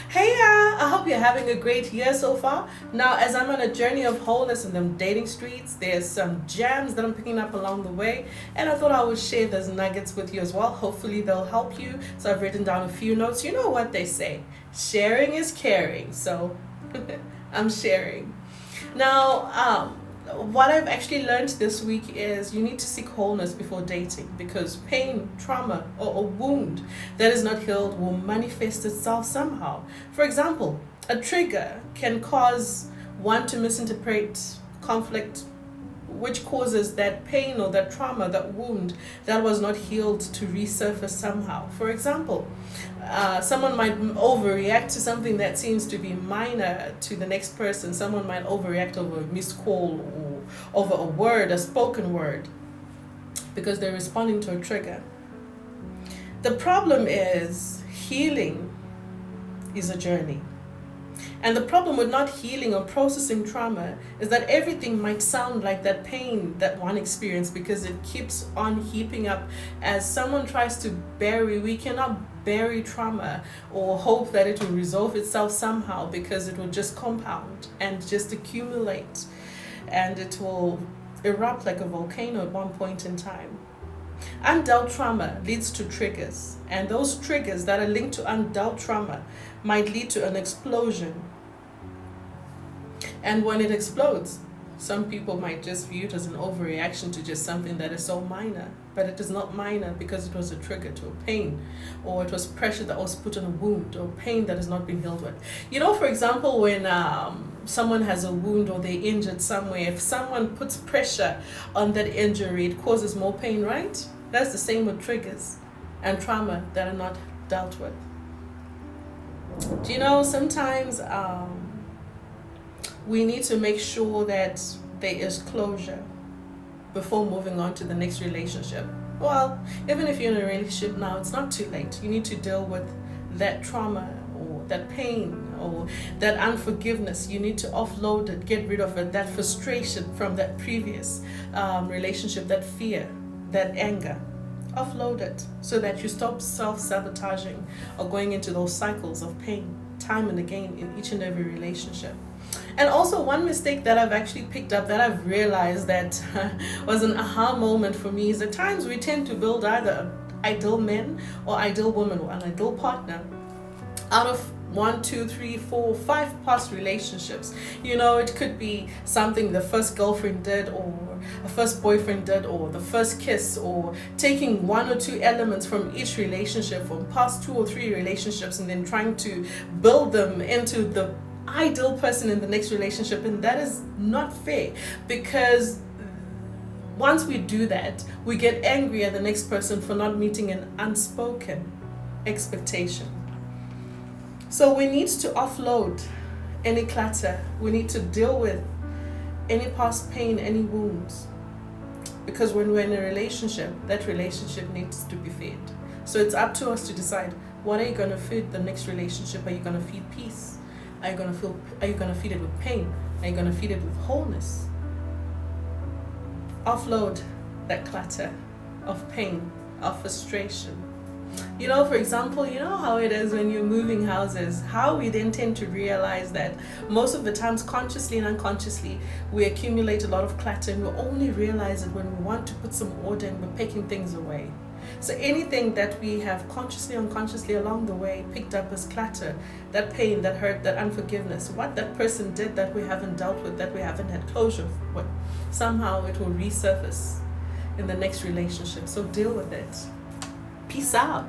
Hey, I hope you're having a great year so far. Now, as I'm on a journey of wholeness in them dating streets, there's some gems that I'm picking up along the way, and I thought I would share those nuggets with you as well. Hopefully, they'll help you. So, I've written down a few notes. You know what they say, sharing is caring. So, I'm sharing. Now, what I've actually learned this week is you need to seek wholeness before dating because pain, trauma, or a wound that is not healed will manifest itself somehow. For example, a trigger can cause one to misinterpret conflict, which causes that pain or that trauma, that wound that was not healed to resurface somehow. For example, someone might overreact to something that seems to be minor to the next person. Someone might overreact over a missed call or over a word, a spoken word, because they're responding to a trigger. The problem is healing is a journey. And the problem with not healing or processing trauma is that everything might sound like that pain that one experienced because it keeps on heaping up. As someone tries to bury, we cannot bury trauma or hope that it will resolve itself somehow because it will just compound and just accumulate and it will erupt like a volcano at one point in time. Undealt trauma leads to triggers, and those triggers that are linked to undealt trauma might lead to an explosion. And when it explodes, some people might just view it as an overreaction to just something that is so minor, but it is not minor because it was a trigger to a pain, or it was pressure that was put on a wound, or pain that has not been healed with. You know, for example, when someone has a wound or they're injured somewhere, if someone puts pressure on that injury, it causes more pain, right? That's the same with triggers and trauma that are not dealt with. Do you know, sometimes we need to make sure that there is closure before moving on to the next relationship. Well, even if you're in a relationship now, it's not too late. You need to deal with that trauma or that pain or that unforgiveness. You need to offload it, get rid of it, that frustration from that previous relationship, that fear, that anger. Offload it so that you stop self-sabotaging or going into those cycles of pain time and again in each and every relationship. And also, one mistake that I've actually picked up that I've realized that was an aha moment for me is at times we tend to build either an ideal man or ideal woman or an ideal partner out of 1, 2, 3, 4, 5 past relationships. You know, it could be something the first girlfriend did, or a first boyfriend did, or the first kiss, or taking 1 or 2 elements from each relationship, from past 2 or 3 relationships, and then trying to build them into the ideal person in the next relationship. And that is not fair, because once we do that, we get angry at the next person for not meeting an unspoken expectation. So we need to offload any clutter. We need to deal with any past pain, any wounds. Because when we're in a relationship, that relationship needs to be fed. So it's up to us to decide, what are you going to feed the next relationship? Are you going to feed peace? Are you going to feed it with pain? Are you going to feed it with wholeness? Offload that clutter of pain, of frustration. You know, for example, you know how it is when you're moving houses, how we then tend to realize that most of the times, consciously and unconsciously, we accumulate a lot of clutter, and we only realize it when we want to put some order and we're picking things away. So anything that we have consciously, unconsciously along the way picked up as clutter, that pain, that hurt, that unforgiveness, what that person did that we haven't dealt with, that we haven't had closure with, somehow it will resurface in the next relationship. So deal with it. Peace out.